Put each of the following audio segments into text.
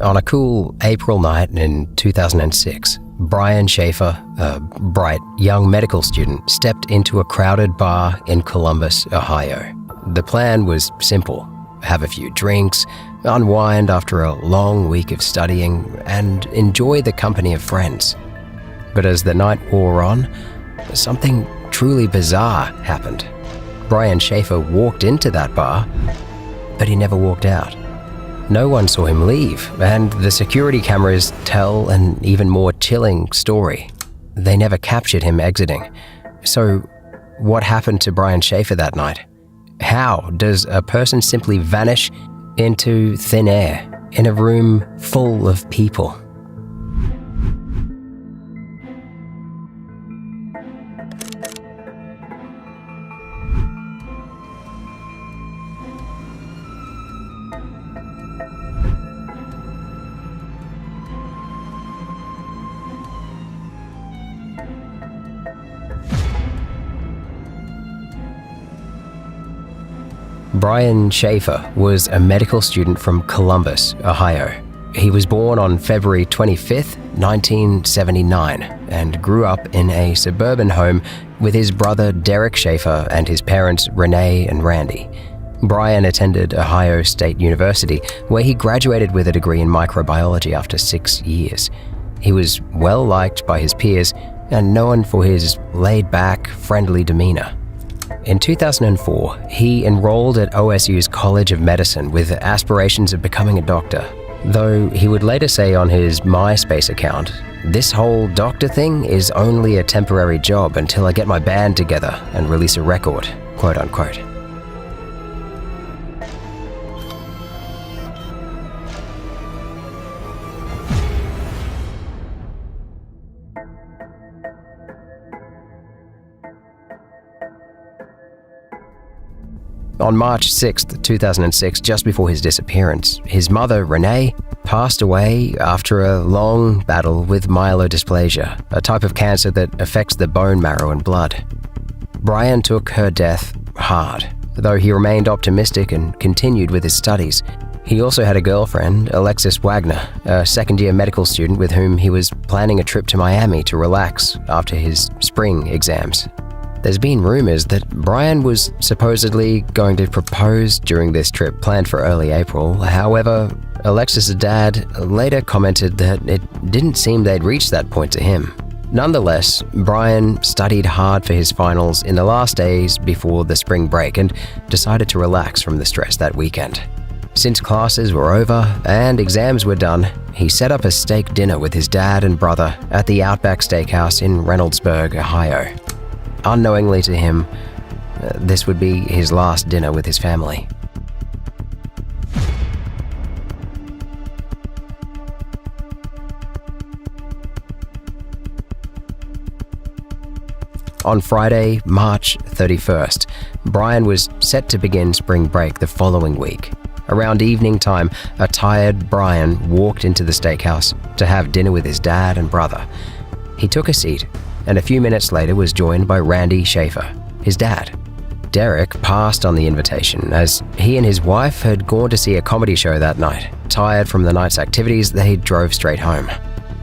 On a cool April night in 2006, Brian Shaffer, a bright young medical student, stepped into a crowded bar in Columbus, Ohio. The plan was simple: have a few drinks, unwind after a long week of studying, and enjoy the company of friends. But as the night wore on, something truly bizarre happened. Brian Shaffer walked into that bar, but he never walked out. No one saw him leave, and the security cameras tell an even more chilling story. They never captured him exiting. So, what happened to Brian Shaffer that night? How does a person simply vanish into thin air in a room full of people? Brian Shaffer was a medical student from Columbus, Ohio. He was born on February 25, 1979, and grew up in a suburban home with his brother Derek Shaffer and his parents Renee and Randy. Brian attended Ohio State University, where he graduated with a degree in microbiology after 6 years. He was well liked by his peers and known for his laid-back, friendly demeanor. In 2004, he enrolled at OSU's College of Medicine with aspirations of becoming a doctor, though he would later say on his MySpace account, "This whole doctor thing is only a temporary job until I get my band together and release a record," quote unquote. On March 6, 2006, just before his disappearance, his mother, Renee, passed away after a long battle with myelodysplasia, a type of cancer that affects the bone marrow and blood. Brian took her death hard, though he remained optimistic and continued with his studies. He also had a girlfriend, Alexis Wagner, a second-year medical student with whom he was planning a trip to Miami to relax after his spring exams. There's been rumors that Brian was supposedly going to propose during this trip planned for early April. However, Alexis' dad later commented that it didn't seem they'd reached that point to him. Nonetheless, Brian studied hard for his finals in the last days before the spring break and decided to relax from the stress that weekend. Since classes were over and exams were done, he set up a steak dinner with his dad and brother at the Outback Steakhouse in Reynoldsburg, Ohio. Unknowingly to him, this would be his last dinner with his family. On Friday, March 31st, Brian was set to begin spring break the following week. Around evening time, a tired Brian walked into the steakhouse to have dinner with his dad and brother. He took a seat, and a few minutes later was joined by Randy Shaffer, his dad. Derek passed on the invitation as he and his wife had gone to see a comedy show that night. Tired from the night's activities, they drove straight home.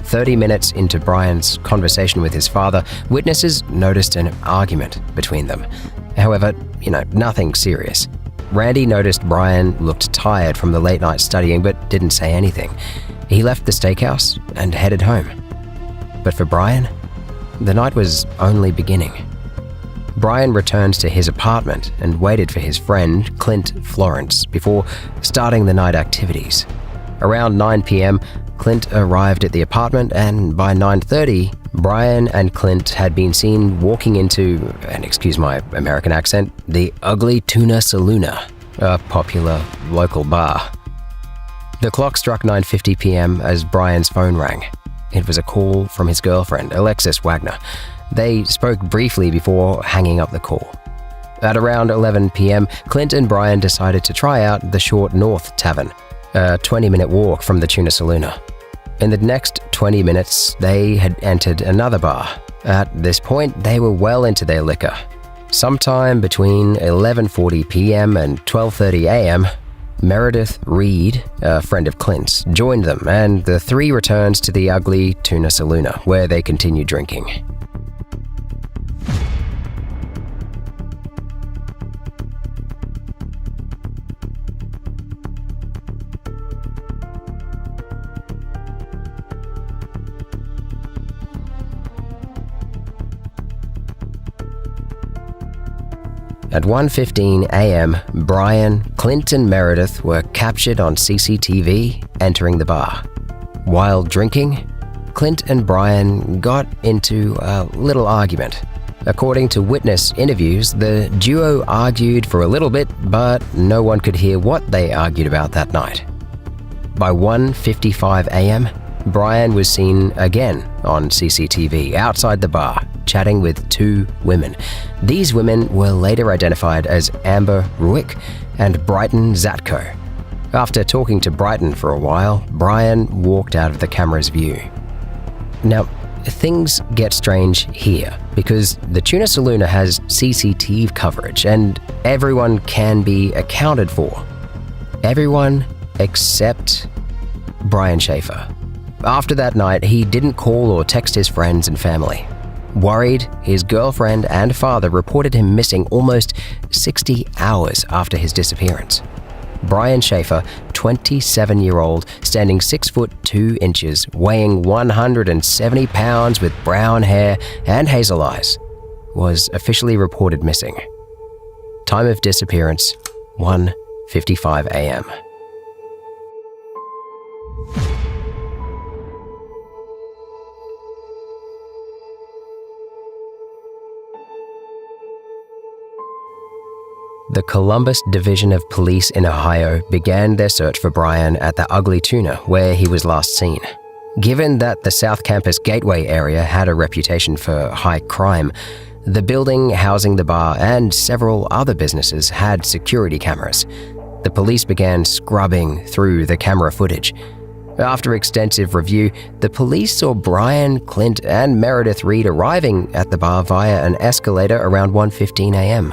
30 minutes into Brian's conversation with his father, witnesses noticed an argument between them. However, nothing serious. Randy noticed Brian looked tired from the late night studying but didn't say anything. He left the steakhouse and headed home. But for Brian, the night was only beginning. Brian returned to his apartment and waited for his friend, Clint Florence, before starting the night activities. Around 9 p.m., Clint arrived at the apartment, and by 9:30, Brian and Clint had been seen walking into, and excuse my American accent, the Ugly Tuna Saloona, a popular local bar. The clock struck 9:50 p.m. as Brian's phone rang. It was a call from his girlfriend, Alexis Wagner. They spoke briefly before hanging up the call. At around 11 p.m., Clint and Brian decided to try out the Short North Tavern, a 20-minute walk from the Tuna Saloona. In the next 20 minutes, they had entered another bar. At this point, they were well into their liquor. Sometime between 11:40 p.m. and 12:30 a.m., Meredith Reed, a friend of Clint's, joined them, and the three returned to the ugly Tuna Saloona, where they continued drinking. At 1:15 a.m., Brian, Clint, and Meredith were captured on CCTV entering the bar. While drinking, Clint and Brian got into a little argument. According to witness interviews, the duo argued for a little bit, but no one could hear what they argued about that night. By 1:55 a.m., Brian was seen again on CCTV outside the bar, chatting with two women. These women were later identified as Amber Ruick and Brighton Zatko. After talking to Brighton for a while, Brian walked out of the camera's view. Now, things get strange here because the Tuna Saloona has CCTV coverage and everyone can be accounted for. Everyone except Brian Shaffer. After that night, he didn't call or text his friends and family. Worried, his girlfriend and father reported him missing almost 60 hours after his disappearance. Brian Shaffer, 27-year-old, standing 6 foot 2 inches, weighing 170 pounds with brown hair and hazel eyes, was officially reported missing. Time of disappearance, 1:55 a.m. The Columbus Division of Police in Ohio began their search for Brian at the Ugly Tuna, where he was last seen. Given that the South Campus Gateway area had a reputation for high crime, the building housing the bar and several other businesses had security cameras. The police began scrubbing through the camera footage. After extensive review, the police saw Brian, Clint, and Meredith Reed arriving at the bar via an escalator around 1:15 a.m.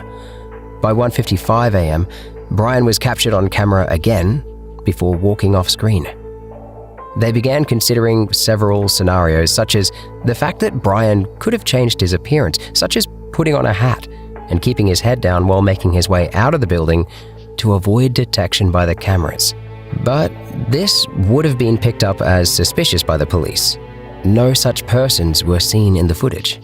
By 1:55 a.m., Brian was captured on camera again before walking off screen. They began considering several scenarios, such as the fact that Brian could have changed his appearance, such as putting on a hat and keeping his head down while making his way out of the building to avoid detection by the cameras. But this would have been picked up as suspicious by the police. No such persons were seen in the footage.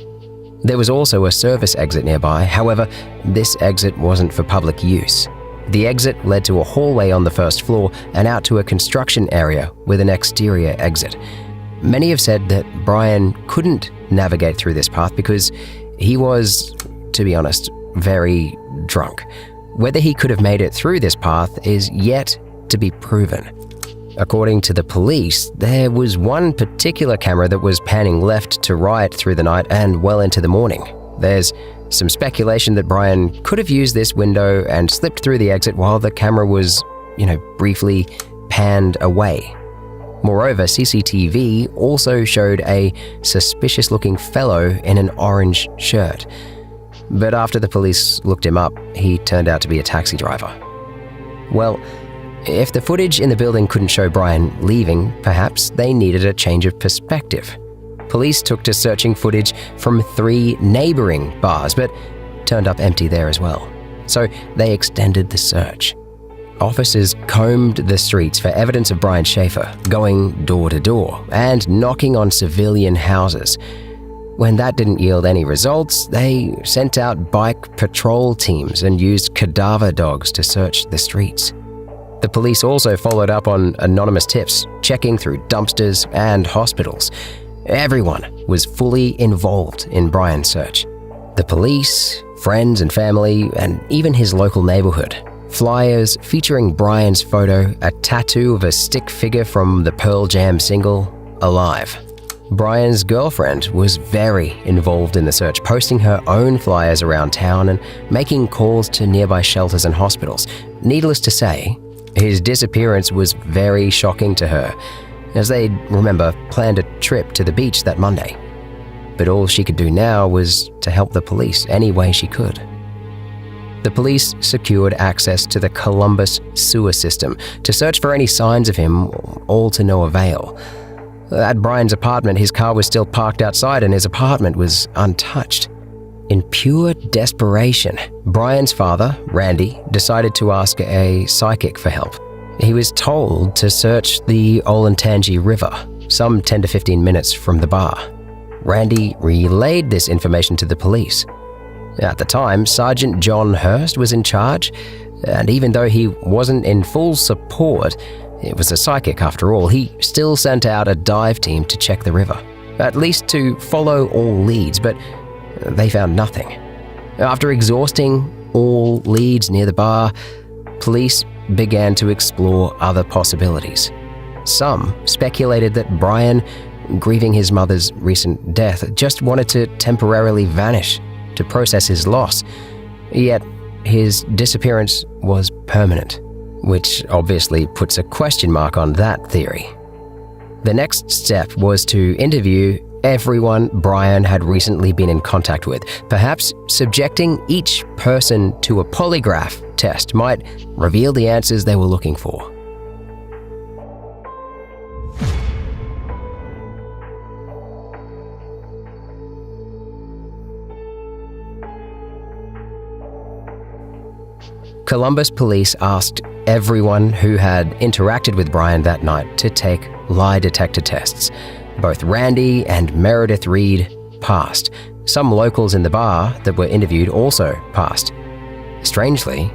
There was also a service exit nearby, however, this exit wasn't for public use. The exit led to a hallway on the first floor and out to a construction area with an exterior exit. Many have said that Brian couldn't navigate through this path because he was, to be honest, very drunk. Whether he could have made it through this path is yet to be proven. According to the police, there was one particular camera that was panning left to right through the night and well into the morning. There's some speculation that Brian could have used this window and slipped through the exit while the camera was, briefly panned away. Moreover, CCTV also showed a suspicious-looking fellow in an orange shirt. But after the police looked him up, he turned out to be a taxi driver. Well, if the footage in the building couldn't show Brian leaving, perhaps they needed a change of perspective. Police took to searching footage from 3 neighboring bars, but turned up empty there as well. So they extended the search. Officers combed the streets for evidence of Brian Shaffer, going door to door and knocking on civilian houses. When that didn't yield any results, they sent out bike patrol teams and used cadaver dogs to search the streets. The police also followed up on anonymous tips, checking through dumpsters and hospitals. Everyone was fully involved in Brian's search. The police, friends and family, and even his local neighborhood. Flyers featuring Brian's photo, a tattoo of a stick figure from the Pearl Jam single, Alive. Brian's girlfriend was very involved in the search, posting her own flyers around town and making calls to nearby shelters and hospitals. Needless to say, his disappearance was very shocking to her, as they, remember, planned a trip to the beach that Monday. But all she could do now was to help the police any way she could. The police secured access to the Columbus sewer system to search for any signs of him, all to no avail. At Brian's apartment, his car was still parked outside and his apartment was untouched. In pure desperation, Brian's father, Randy, decided to ask a psychic for help. He was told to search the Olentangy River, some 10 to 15 minutes from the bar. Randy relayed this information to the police. At the time, Sergeant John Hurst was in charge, and even though he wasn't in full support, it was a psychic after all, he still sent out a dive team to check the river, at least to follow all leads, but they found nothing. After exhausting all leads near the bar, police began to explore other possibilities. Some speculated that Brian, grieving his mother's recent death, just wanted to temporarily vanish to process his loss, yet his disappearance was permanent, which obviously puts a question mark on that theory. The next step was to interview everyone Brian had recently been in contact with. Perhaps subjecting each person to a polygraph test might reveal the answers they were looking for. Columbus police asked everyone who had interacted with Brian that night to take lie detector tests. Both Randy and Meredith Reed passed. Some locals in the bar that were interviewed also passed. Strangely,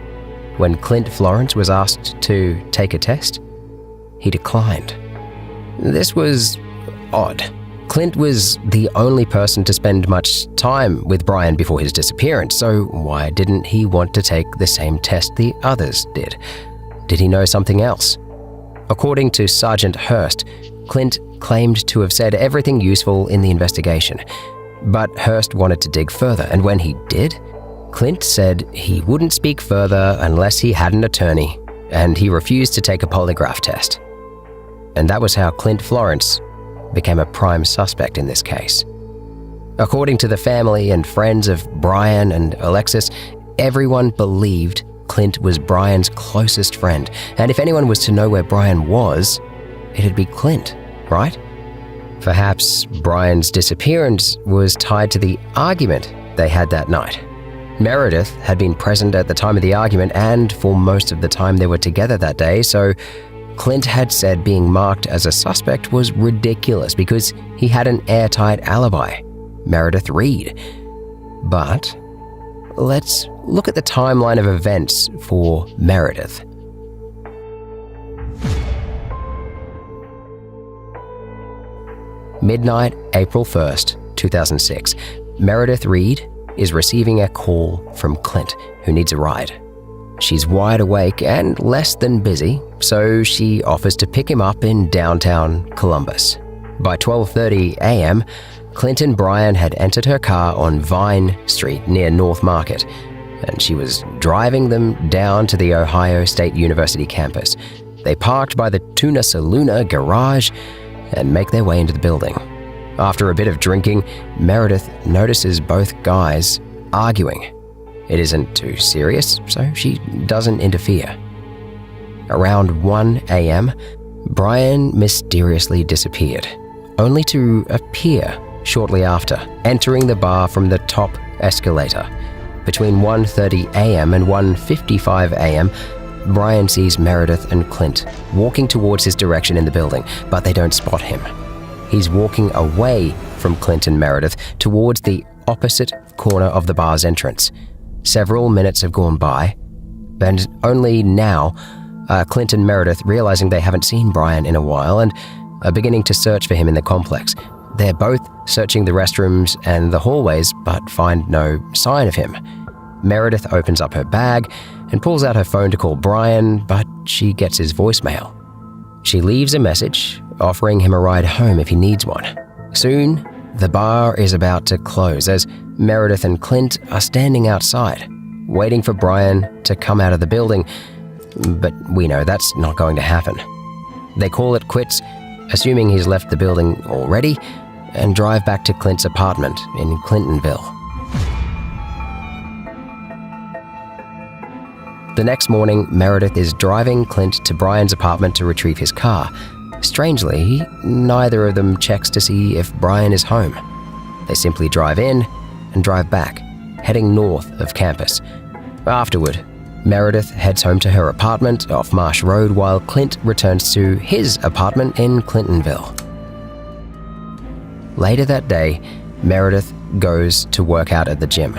when Clint Florence was asked to take a test, he declined. This was odd. Clint was the only person to spend much time with Brian before his disappearance, so why didn't he want to take the same test the others did? Did he know something else? According to Sergeant Hurst, Clint claimed to have said everything useful in the investigation, but Hurst wanted to dig further, and when he did, Clint said he wouldn't speak further unless he had an attorney, and he refused to take a polygraph test. And that was how Clint Florence became a prime suspect in this case. According to the family and friends of Brian and Alexis, everyone believed Clint was Brian's closest friend, and if anyone was to know where Brian was, it'd be Clint, right? Perhaps Brian's disappearance was tied to the argument they had that night. Meredith had been present at the time of the argument and for most of the time they were together that day, so Clint had said being marked as a suspect was ridiculous because he had an airtight alibi, Meredith Reed. But let's look at the timeline of events for Meredith. Midnight, April 1st, 2006. Meredith Reed is receiving a call from Clint, who needs a ride. She's wide awake and less than busy, so she offers to pick him up in downtown Columbus. By 12:30 a.m., Clint and Brian had entered her car on Vine Street near North Market, and she was driving them down to the Ohio State University campus. They parked by the Tuna Saluna garage and make their way into the building. After a bit of drinking, Meredith notices both guys arguing. It isn't too serious, so she doesn't interfere. Around 1 a.m., Brian mysteriously disappeared, only to appear shortly after, entering the bar from the top escalator. Between 1:30 a.m. and 1:55 a.m., Brian sees Meredith and Clint walking towards his direction in the building, but they don't spot him. He's walking away from Clint and Meredith towards the opposite corner of the bar's entrance. Several minutes have gone by, and only now are Clint and Meredith realizing they haven't seen Brian in a while and are beginning to search for him in the complex. They're both searching the restrooms and the hallways, but find no sign of him. Meredith opens up her bag and pulls out her phone to call Brian, but she gets his voicemail. She leaves a message offering him a ride home if he needs one. Soon, the bar is about to close as Meredith and Clint are standing outside, waiting for Brian to come out of the building, but we know that's not going to happen. They call it quits, assuming he's left the building already, and drive back to Clint's apartment in Clintonville. The next morning, Meredith is driving Clint to Brian's apartment to retrieve his car. Strangely, neither of them checks to see if Brian is home. They simply drive in and drive back, heading north of campus. Afterward, Meredith heads home to her apartment off Marsh Road while Clint returns to his apartment in Clintonville. Later that day, Meredith goes to work out at the gym.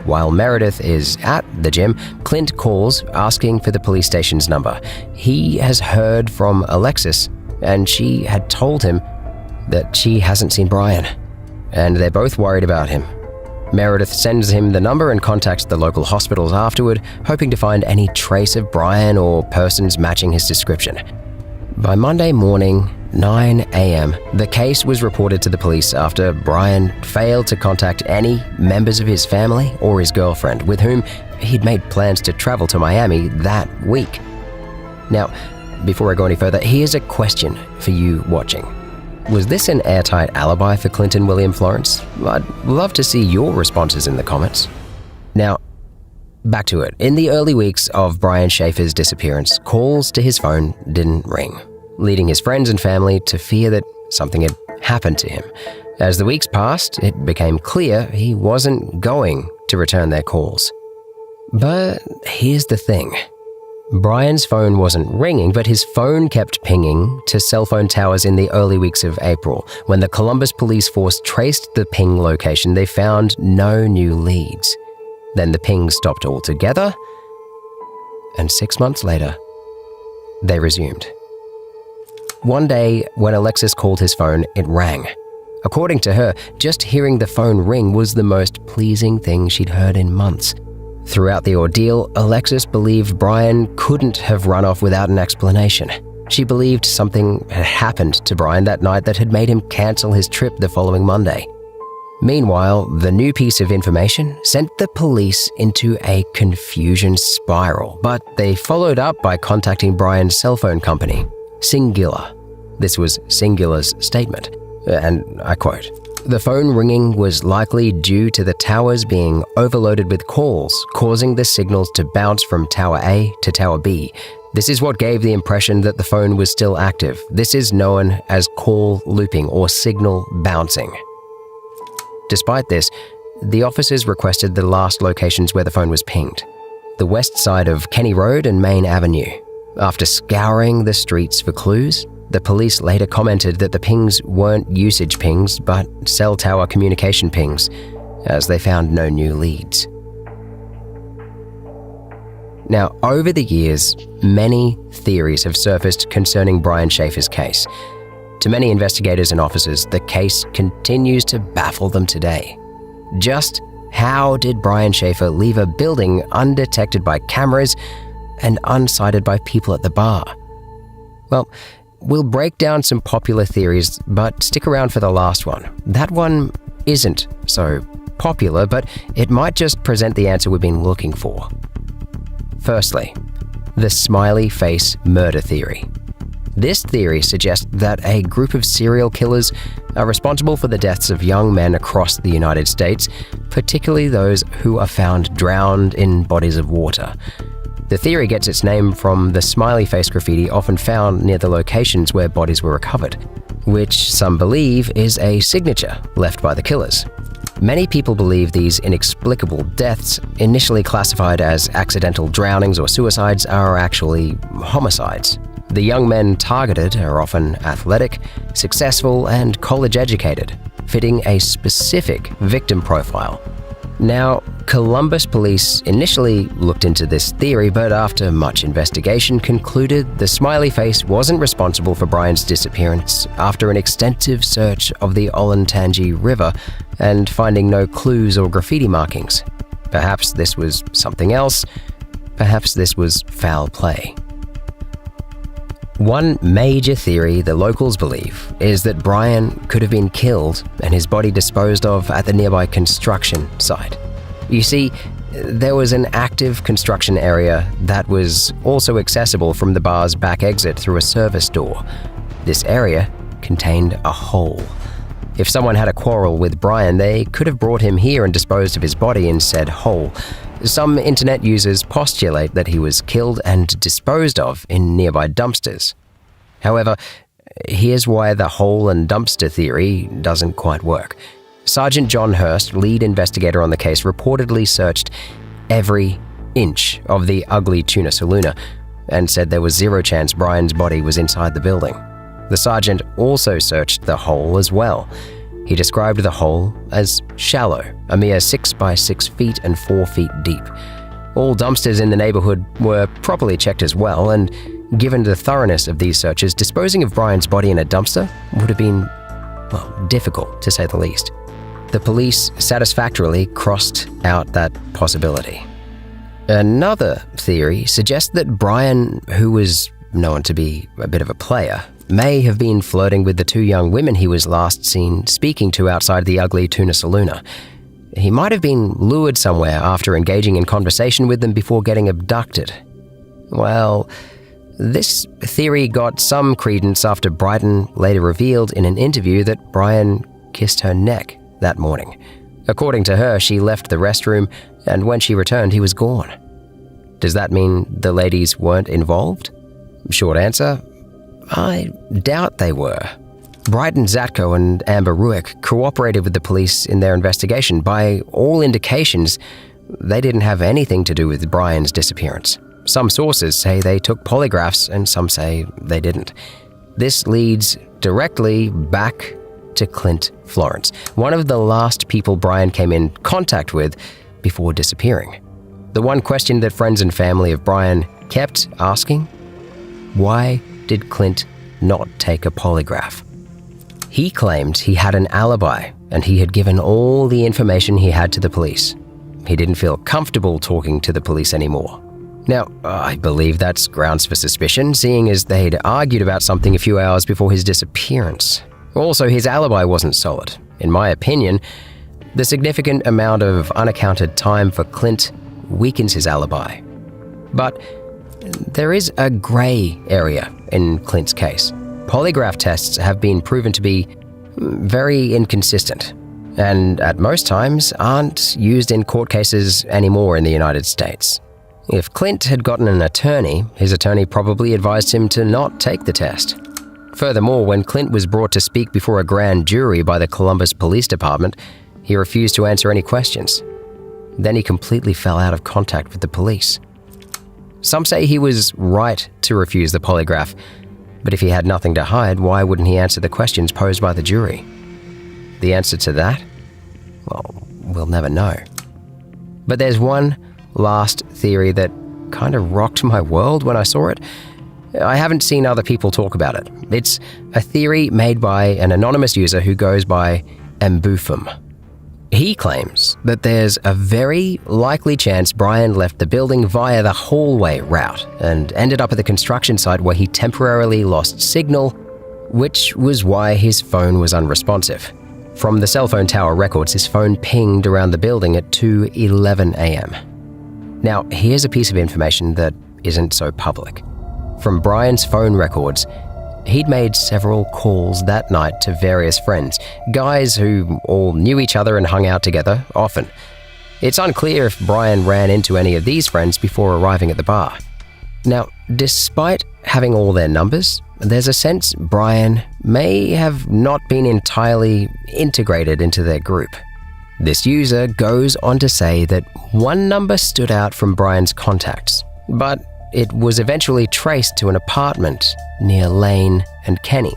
While Meredith is at the gym, Clint calls asking for the police station's number. He has heard from Alexis, and she had told him that she hasn't seen Brian, and they're both worried about him. Meredith sends him the number and contacts the local hospitals afterward, hoping to find any trace of Brian or persons matching his description. By Monday morning, 9 a.m., the case was reported to the police after Brian failed to contact any members of his family or his girlfriend, with whom he'd made plans to travel to Miami that week. Now, before I go any further, here's a question for you watching. Was this an airtight alibi for Clinton William Florence? I'd love to see your responses in the comments. Now, back to it. In the early weeks of Brian Shaffer's disappearance, calls to his phone didn't ring, leading his friends and family to fear that something had happened to him. As the weeks passed, it became clear he wasn't going to return their calls. But here's the thing. Brian's phone wasn't ringing, but his phone kept pinging to cell phone towers in the early weeks of April. When the Columbus police force traced the ping location, they found no new leads. Then the ping stopped altogether, and 6 months later, they resumed. One day, when Alexis called his phone, it rang. According to her, just hearing the phone ring was the most pleasing thing she'd heard in months. Throughout the ordeal, Alexis believed Brian couldn't have run off without an explanation. She believed something had happened to Brian that night that had made him cancel his trip the following Monday. Meanwhile, the new piece of information sent the police into a confusion spiral, but they followed up by contacting Brian's cell phone company, Singular. This was Singular's statement, and I quote, "The phone ringing was likely due to the towers being overloaded with calls, causing the signals to bounce from Tower A to Tower B. This is what gave the impression that the phone was still active. This is known as call looping or signal bouncing." Despite this, the officers requested the last locations where the phone was pinged: the west side of Kenny Road and Main Avenue. After scouring the streets for clues, the police later commented that the pings weren't usage pings, but cell tower communication pings, as they found no new leads. Now, over the years, many theories have surfaced concerning Brian Shaffer's case. To many investigators and officers, the case continues to baffle them today. Just how did Brian Shaffer leave a building undetected by cameras and unsighted by people at the bar? Well, we'll break down some popular theories, but stick around for the last one. That one isn't so popular, but it might just present the answer we've been looking for. Firstly, the smiley face murder theory. This theory suggests that a group of serial killers are responsible for the deaths of young men across the United States, particularly those who are found drowned in bodies of water. The theory gets its name from the smiley face graffiti often found near the locations where bodies were recovered, which some believe is a signature left by the killers. Many people believe these inexplicable deaths, initially classified as accidental drownings or suicides, are actually homicides. The young men targeted are often athletic, successful, and college-educated, fitting a specific victim profile. Now, Columbus police initially looked into this theory, but after much investigation concluded the smiley face wasn't responsible for Brian's disappearance after an extensive search of the Olentangy River and finding no clues or graffiti markings. Perhaps this was something else. Perhaps this was foul play. One major theory the locals believe is that Brian could have been killed and his body disposed of at the nearby construction site. You see, there was an active construction area that was also accessible from the bar's back exit through a service door. This area contained a hole. If someone had a quarrel with Brian, they could have brought him here and disposed of his body in said hole. Some internet users postulate that he was killed and disposed of in nearby dumpsters. However, here's why the hole and dumpster theory doesn't quite work. Sergeant John Hurst, lead investigator on the case, reportedly searched every inch of the ugly tuna saloona and said there was zero chance Brian's body was inside the building. The sergeant also searched the hole as well. He described the hole as shallow, a mere 6 by 6 feet and 4 feet deep. All dumpsters in the neighborhood were properly checked as well, and given the thoroughness of these searches, disposing of Brian's body in a dumpster would have been, difficult to say the least. The police satisfactorily crossed out that possibility. Another theory suggests that Brian, who was known to be a bit of a player, may have been flirting with the two young women he was last seen speaking to outside the ugly tuna saloona. He might have been lured somewhere after engaging in conversation with them before getting abducted. Well, this theory got some credence after Brighton later revealed in an interview that Brian kissed her neck that morning. According to her, she left the restroom, and when she returned, he was gone. Does that mean the ladies weren't involved? Short answer, I doubt they were. Brighton Zatko and Amber Ruick cooperated with the police in their investigation. By all indications, they didn't have anything to do with Brian's disappearance. Some sources say they took polygraphs and some say they didn't. This leads directly back to Clint Florence, one of the last people Brian came in contact with before disappearing. The one question that friends and family of Brian kept asking: why did Clint not take a polygraph? He claimed he had an alibi and he had given all the information he had to the police. He didn't feel comfortable talking to the police anymore. Now, I believe that's grounds for suspicion, seeing as they'd argued about something a few hours before his disappearance. Also, his alibi wasn't solid. In my opinion, the significant amount of unaccounted time for Clint weakens his alibi. But there is a gray area in Clint's case. Polygraph tests have been proven to be very inconsistent, and at most times aren't used in court cases anymore in the United States. If Clint had gotten an attorney, his attorney probably advised him to not take the test. Furthermore, when Clint was brought to speak before a grand jury by the Columbus Police Department, he refused to answer any questions. Then he completely fell out of contact with the police. Some say he was right to refuse the polygraph, but if he had nothing to hide, why wouldn't he answer the questions posed by the jury? The answer to that? Well, we'll never know. But there's one last theory that kind of rocked my world when I saw it. I haven't seen other people talk about it. It's a theory made by an anonymous user who goes by Mbufum. He claims that there's a very likely chance Brian left the building via the hallway route and ended up at the construction site where he temporarily lost signal, which was why his phone was unresponsive. From the cell phone tower records, his phone pinged around the building at 2:11 a.m. Now, here's a piece of information that isn't so public. From Brian's phone records, he'd made several calls that night to various friends, guys who all knew each other and hung out together often. It's unclear if Brian ran into any of these friends before arriving at the bar. Now, despite having all their numbers, there's a sense Brian may have not been entirely integrated into their group. This user goes on to say that one number stood out from Brian's contacts, but it was eventually traced to an apartment near Lane and Kenny.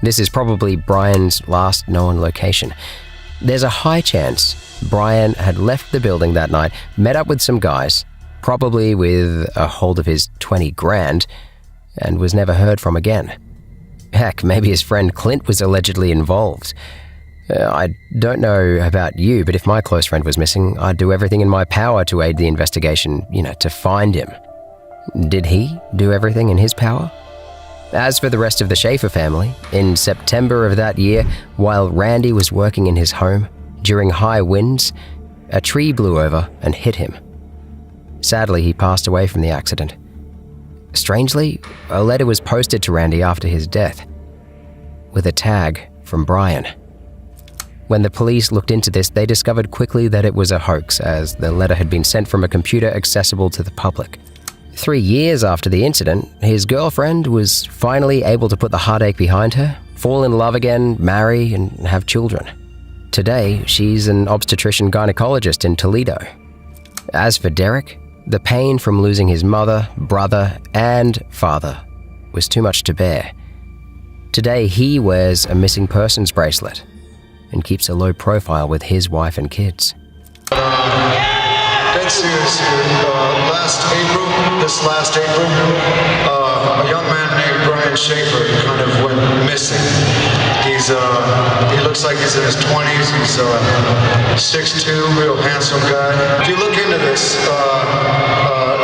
This is probably Brian's last known location. There's a high chance Brian had left the building that night, met up with some guys, probably with a hold of his 20 grand, and was never heard from again. Heck, maybe his friend Clint was allegedly involved. I don't know about you, but if my close friend was missing, I'd do everything in my power to aid the investigation, to find him. Did he do everything in his power? As for the rest of the Shaffer family, in September of that year, while Randy was working in his home, during high winds, a tree blew over and hit him. Sadly, he passed away from the accident. Strangely, a letter was posted to Randy after his death, with a tag from Brian. When the police looked into this, they discovered quickly that it was a hoax, as the letter had been sent from a computer accessible to the public. 3 years after the incident, his girlfriend was finally able to put the heartache behind her, fall in love again, marry, and have children. Today, she's an obstetrician gynecologist in Toledo. As for Derek, the pain from losing his mother, brother, and father was too much to bear. Today, he wears a missing persons bracelet and keeps a low profile with his wife and kids. Dead serious here. This last April, a young man named Brian Shaffer kind of went missing. He looks like he's in his 20s. He's 6'2", real handsome guy. If you look into this,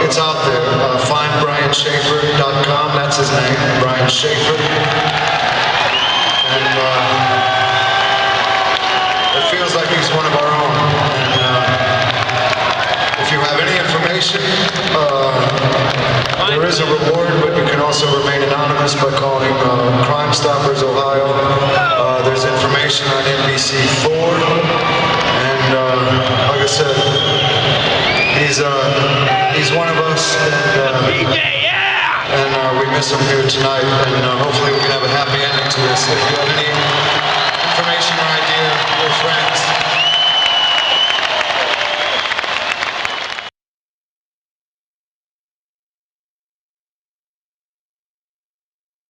it's out there. Findbrianshaffer.com, that's his name, Brian Shaffer. And it feels like he's one of our own. And if you have any information, there is a reward, but you can also remain anonymous by calling Crime Stoppers Ohio. There's information on NBC4, and like I said, he's one of us, and we miss him here tonight, and hopefully